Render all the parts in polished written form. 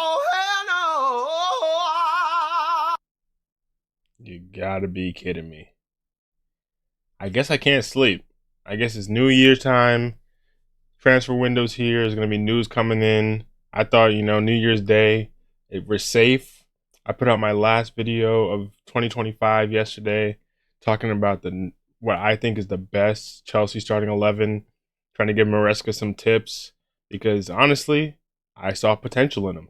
Oh, hell no. You gotta be kidding me. I guess I can't sleep. I guess it's New Year's time. Transfer windows here. There's gonna be news coming in. I thought, New Year's Day, we're safe. I put out my last video of 2025 yesterday, talking about the what I think is the best Chelsea starting 11. Trying to give Maresca some tips because honestly, I saw potential in him.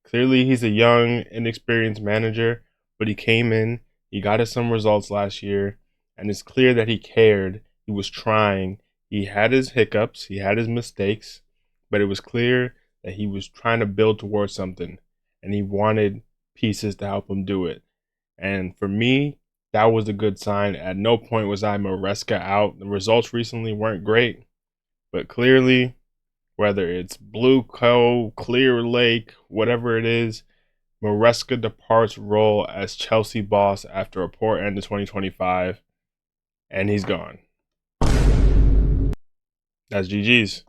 Clearly, he's a young, inexperienced manager, but he came in, he got us some results last year, and it's clear that he cared. He was trying. He had his hiccups, he had his mistakes, but it was clear that he was trying to build towards something, and he wanted pieces to help him do it. And for me, that was a good sign. At no point was I Maresca out. The results recently weren't great, but clearly whether it's BlueCo, Clearlake, whatever it is, Maresca departs role as Chelsea boss after a poor end of 2025, and he's gone. That's GG's.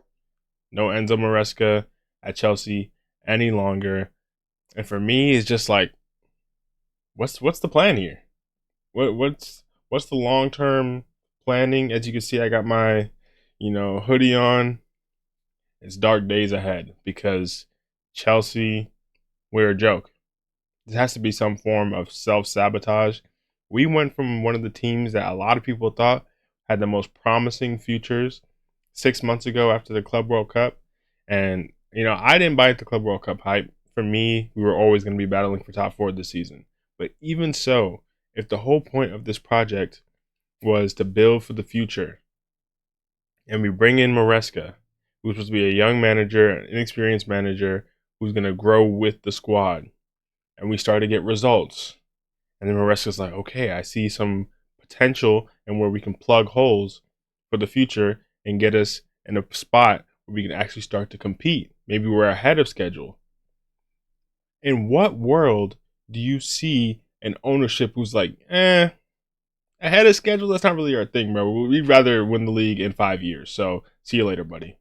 No Enzo Maresca at Chelsea any longer. And for me, it's just like, what's the plan here? What's the long term planning? As you can see, I got my hoodie on. It's dark days ahead because Chelsea, we're a joke. There has to be some form of self-sabotage. We went from one of the teams that a lot of people thought had the most promising futures 6 months ago after the Club World Cup. And, I didn't buy the Club World Cup hype. For me, we were always going to be battling for top four this season. But even so, if the whole point of this project was to build for the future, and we bring in Maresca, who's supposed to be a young manager, an inexperienced manager, who's going to grow with the squad, and we start to get results. And then Maresca's like, okay, I see some potential and where we can plug holes for the future and get us in a spot where we can actually start to compete. Maybe we're ahead of schedule. In what world do you see an ownership who's like, ahead of schedule? That's not really our thing, bro. We'd rather win the league in 5 years. So see you later, buddy.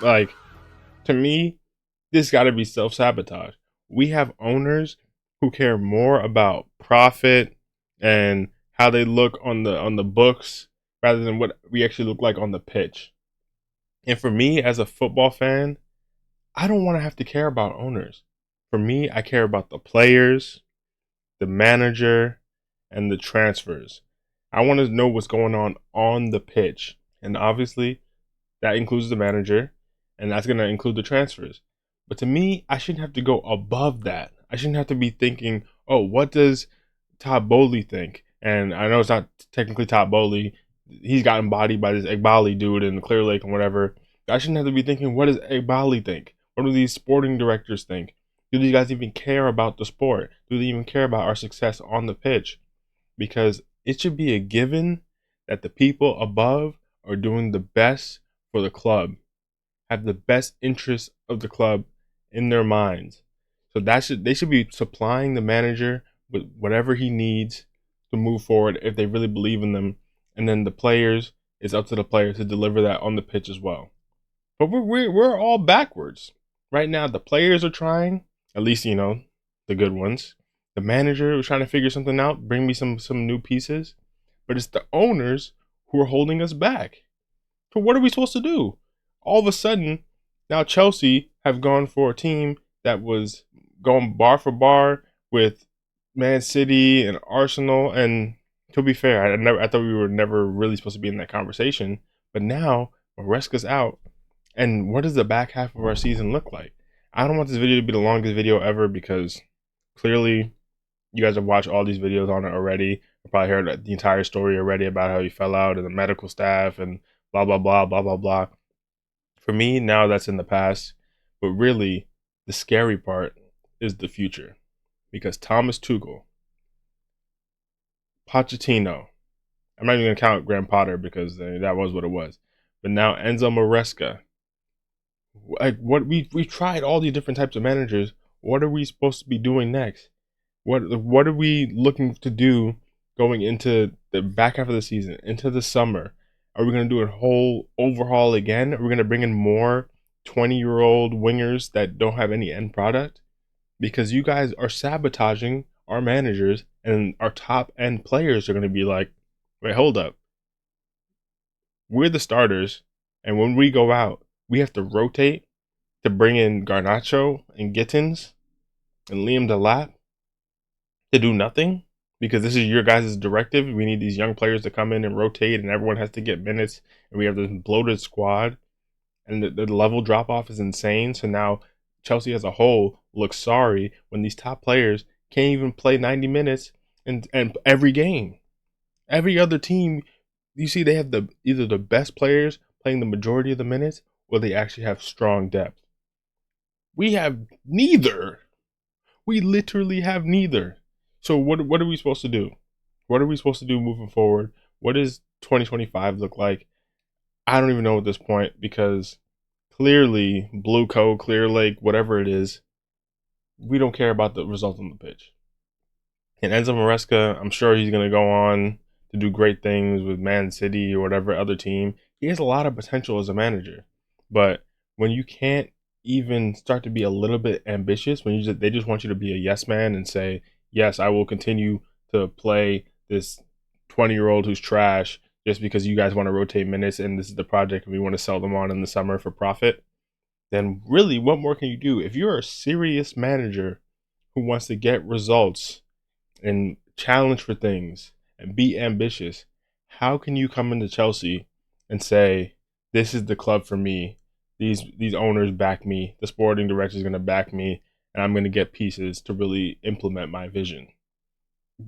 Like, to me, this got to be self-sabotage. We have owners who care more about profit and how they look on the books rather than what we actually look like on the pitch. And for me as a football fan, I don't want to have to care about owners. For me, I care about the players, the manager, and the transfers. I want to know what's going on the pitch. And obviously, that includes the manager, and that's going to include the transfers. But to me, I shouldn't have to go above that. I shouldn't have to be thinking, oh, what does Todd Bowley think? And I know it's not technically Todd Bowley. He's gotten bodied by this Egbali dude in the Clear Lake and whatever. I shouldn't have to be thinking, what does Egbali think? What do these sporting directors think? Do these guys even care about the sport? Do they even care about our success on the pitch? Because it should be a given that the people above are doing the best for the club, have the best interests of the club in their minds. So they should be supplying the manager with whatever he needs to move forward if they really believe in them, and then the players, it's up to the players to deliver that on the pitch as well. But we're all backwards right now. The players are trying, at least the good ones. The manager was trying to figure something out, bring me some new pieces, but it's the owners who are holding us back. So what are we supposed to do? All of a sudden, now Chelsea have gone for a team that was going bar for bar with Man City and Arsenal. And to be fair, I thought we were never really supposed to be in that conversation. But now Maresca's out, and what does the back half of our season look like? I don't want this video to be the longest video ever because clearly you guys have watched all these videos on it already. You probably heard the entire story already about how he fell out and the medical staff and blah blah blah blah blah blah. For me, now that's in the past. But really, the scary part is the future. Because Thomas Tuchel, Pochettino, I'm not even going to count Graham Potter because that was what it was. But now Enzo Maresca. Like what we tried all these different types of managers. What are we supposed to be doing next? What are we looking to do going into the back half of the season, into the summer? Are we going to do a whole overhaul again? Are we going to bring in more 20-year-old wingers that don't have any end product, because you guys are sabotaging our managers, and our top end players are going to be like, wait, hold up. We're the starters, and when we go out, we have to rotate to bring in Garnacho and Gittins and Liam Delap to do nothing because this is your guys' directive. We need these young players to come in and rotate, and everyone has to get minutes, and we have this bloated squad, and the level drop off is insane. So now Chelsea as a whole looks sorry when these top players can't even play 90 minutes and every game. Every other team, you see, they have either the best players playing the majority of the minutes, or they actually have strong depth. We have neither. We literally have neither. So what are we supposed to do? What are we supposed to do moving forward? What does 2025 look like? I don't even know at this point, because clearly BlueCo, Clearlake, whatever it is, we don't care about the result on the pitch. And Enzo Maresca, I'm sure he's going to go on to do great things with Man City or whatever other team. He has a lot of potential as a manager. But when you can't even start to be a little bit ambitious, when they just want you to be a yes man and say, yes, I will continue to play this 20-year-old who's trash just because you guys want to rotate minutes and this is the project and we want to sell them on in the summer for profit, then really, what more can you do? If you're a serious manager who wants to get results and challenge for things and be ambitious, how can you come into Chelsea and say, this is the club for me, these owners back me, the sporting director is going to back me, and I'm going to get pieces to really implement my vision?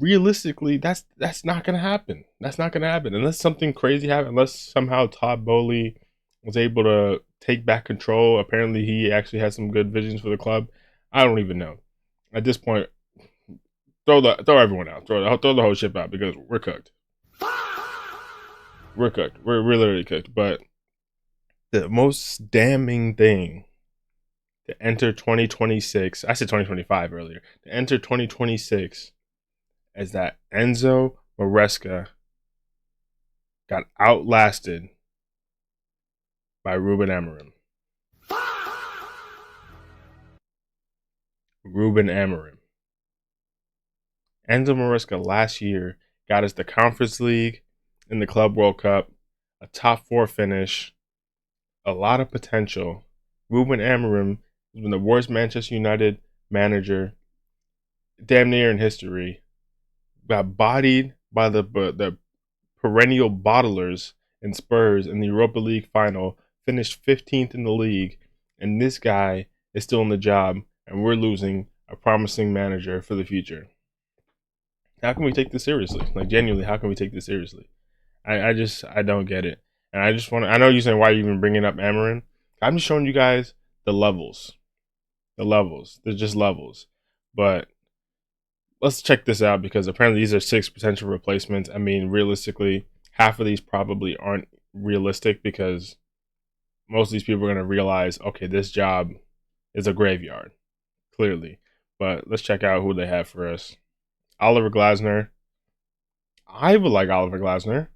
Realistically, that's not going to happen. That's not going to happen unless something crazy happens, unless somehow Todd Bowley was able to take back control. Apparently he actually has some good visions for the club. I don't even know. At this point, throw everyone out. Throw the whole ship out, because we're cooked. We're cooked. We're literally cooked. But the most damning thing to enter 2026, I said 2025 earlier, to enter 2026 is that Enzo Maresca got outlasted by Ruben Amorim. Ruben Amorim. Enzo Maresca last year got us the Conference League and the Club World Cup, a top 4 finish, a lot of potential. Ruben Amorim has been the worst Manchester United manager damn near in history. Got bodied by the perennial bottlers and Spurs in the Europa League final, finished 15th in the league, and this guy is still in the job, and we're losing a promising manager for the future. How can we take this seriously? Like, genuinely, how can we take this seriously? I don't get it. And I know you're saying, why are you even bringing up Amarin? I'm just showing you guys the levels. The levels. They're just levels. But let's check this out, because apparently these are 6 potential replacements. I mean, realistically, half of these probably aren't realistic, because most of these people are going to realize, okay, this job is a graveyard, clearly. But let's check out who they have for us. Oliver Glasner. I would like Oliver Glasner.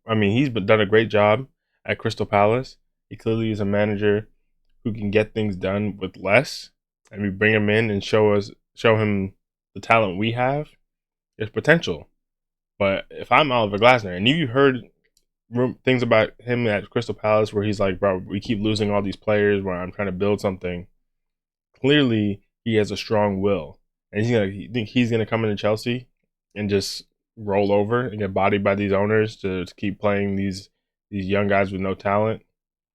I mean, he's done a great job at Crystal Palace. He clearly is a manager who can get things done with less, and we bring him in and show him the talent we have. There's potential. But if I'm Oliver Glasner, and you heard things about him at Crystal Palace where he's like, bro, we keep losing all these players where I'm trying to build something. Clearly, he has a strong will, and you think he's gonna come into Chelsea and just roll over and get bodied by these owners to keep playing these young guys with no talent?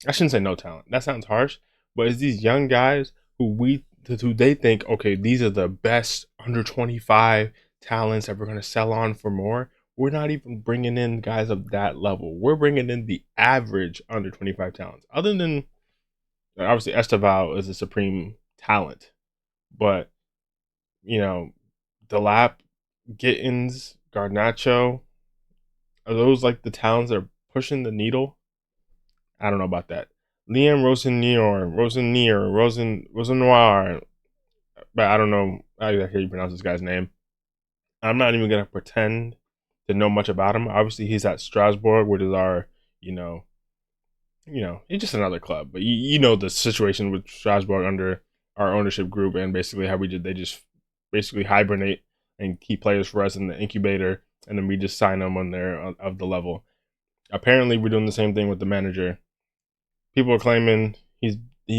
I shouldn't say no talent. That sounds harsh, but it's these young guys who they think, okay, these are the best under 25 talents that we're gonna sell on for more. We're not even bringing in guys of that level. We're bringing in the average under 25 talents. Other than, obviously, Esteval is a supreme talent, but Delap, Gittins, Garnacho, are those like the talents that are pushing the needle? I don't know about that. Liam Rosenior, but I don't know how exactly you pronounce this guy's name. I'm not even gonna pretend to know much about him. Obviously, he's at Strasbourg, which is our, you know, it's just another club. But you know the situation with Strasbourg under our ownership group and basically how we did. They just basically hibernate and keep players for us in the incubator, and then we just sign them when they're of the level. Apparently, we're doing the same thing with the manager. People are claiming he's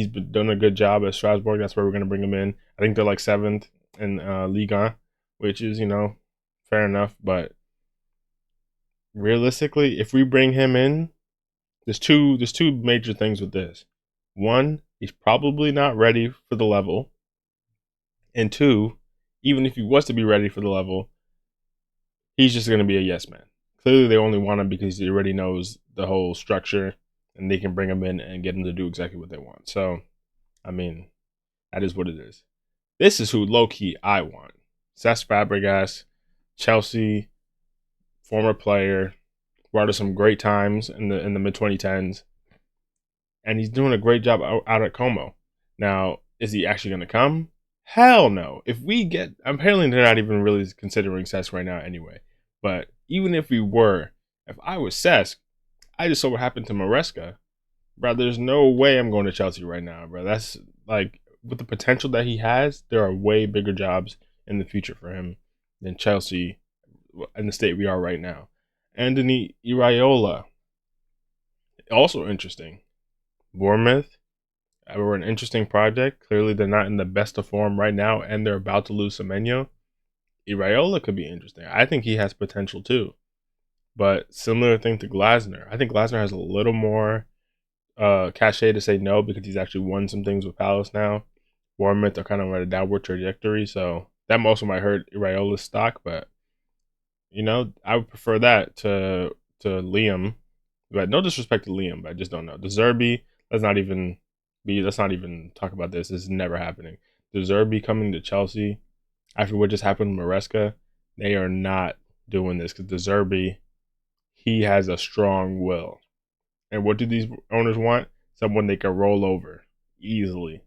been done a good job at Strasbourg. That's where we're going to bring him in. I think they're like 7th in Ligue 1, which is, you know, fair enough. But realistically, if we bring him in, there's two major things with this. One, he's probably not ready for the level, and two, even if he was to be ready for the level, he's just going to be a yes man. Clearly, they only want him because he already knows the whole structure, and they can bring him in and get him to do exactly what they want. So, I mean, that is what it is. This is who low key I want. Cesc Fabregas, Chelsea, former player, brought us some great times in the mid 2010s, and he's doing a great job out at Como. Now, is he actually going to come? Hell no. If we get, apparently they're not even really considering Cesc right now anyway. But even if we were, if I was Cesc, I just saw what happened to Maresca. Bro, there's no way I'm going to Chelsea right now, bro. That's like, with the potential that he has, there are way bigger jobs in the future for him than Chelsea in the state we are right now. Anthony Iraola, also interesting. Bournemouth, were an interesting project. Clearly, they're not in the best of form right now, and they're about to lose Semenyo. Iraola could be interesting. I think he has potential too. But similar thing to Glasner. I think Glasner has a little more cachet to say no because he's actually won some things with Palace now. Bournemouth are kind of on a downward trajectory, so that also might hurt Iraola's stock. But you know, I would prefer that to Liam. But no disrespect to Liam, but I just don't know. The Zerbi, let's not even talk about this. This is never happening. The Zerbi coming to Chelsea after what just happened with Maresca, they are not doing this because the Zerbi, he has a strong will. And what do these owners want? Someone they can roll over easily.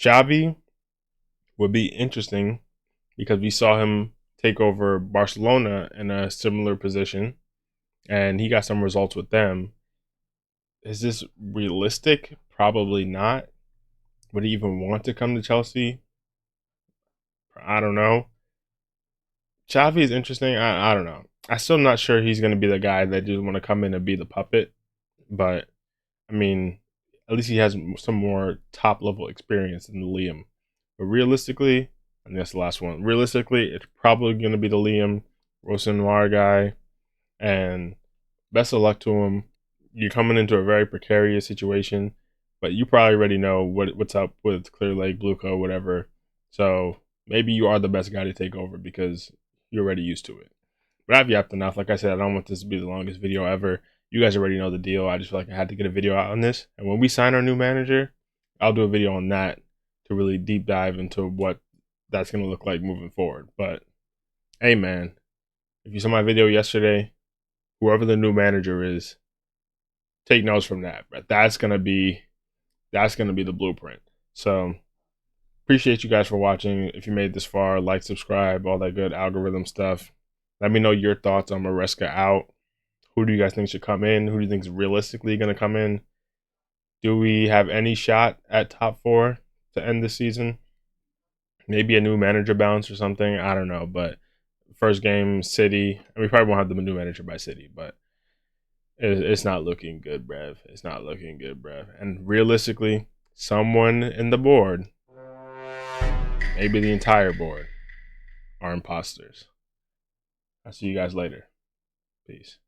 Xavi would be interesting because we saw him take over Barcelona in a similar position, and he got some results with them. Is this realistic? Probably not. Would he even want to come to Chelsea? I don't know. Xavi is interesting. I don't know. I'm still not sure he's going to be the guy that just want to come in and be the puppet. But, I mean, at least he has some more top level experience than the Liam. But realistically, and that's the last one. Realistically, it's probably going to be the Liam Rosenior guy. And best of luck to him. You're coming into a very precarious situation, but you probably already know what's up with Clearlake, BlueCo, whatever. So maybe you are the best guy to take over because you're already used to it. But I've yapped enough. Like I said, I don't want this to be the longest video ever. You guys already know the deal. I just feel like I had to get a video out on this. And when we sign our new manager, I'll do a video on that to really deep dive into what that's going to look like moving forward. But hey, man, if you saw my video yesterday, whoever the new manager is, take notes from that. But that's gonna be the blueprint. So appreciate you guys for watching. If you made this far, like, subscribe, all that good algorithm stuff. Let me know your thoughts on Maresca out. Who do you guys think should come in? Who do you think is realistically gonna come in? Do we have any shot at top 4 to end the season? Maybe a new manager bounce or something. I don't know, but first game, City. And we probably won't have the new manager by City, but it's not looking good, bruv. It's not looking good, bruv. And realistically, someone in the board, maybe the entire board, are imposters. I'll see you guys later. Peace.